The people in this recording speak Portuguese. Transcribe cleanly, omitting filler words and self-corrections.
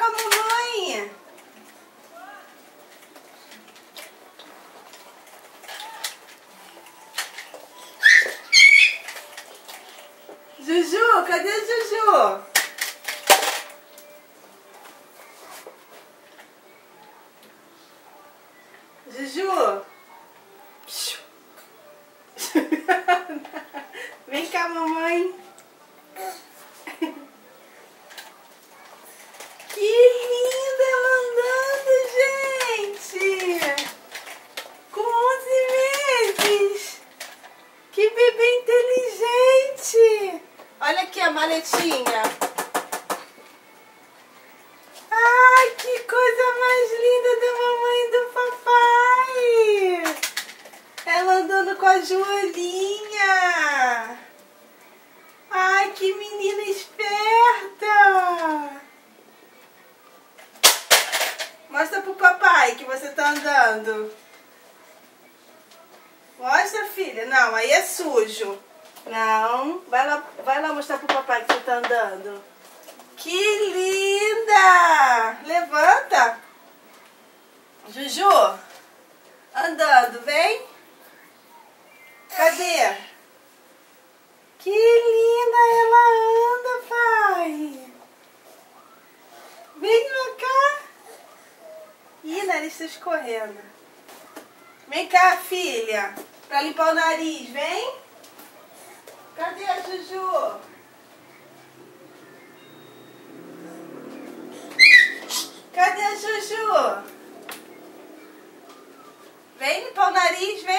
com a mamãe. Juju, cadê Juju? Juju. Vem cá, mamãe. Que linda ela andando, gente. Com 11 meses. Que bebê inteligente. Olha aqui a maletinha. Ai, que coisa mais linda da mamãe e do papai. Ela andando com a Joaninha. Ai, que menina esperta. Mostra pro papai que você tá andando. Mostra, filha. Não, aí é sujo. Não, vai lá mostrar pro papai que você tá andando. Que linda! Levanta. Juju, andando, vem. Cadê? Que linda ela anda, pai. Vem cá. Ih, nariz tá escorrendo. Vem cá, filha. Pra limpar o nariz, vem. Cadê a Juju? Cadê a Juju? Vem limpar o nariz, vem.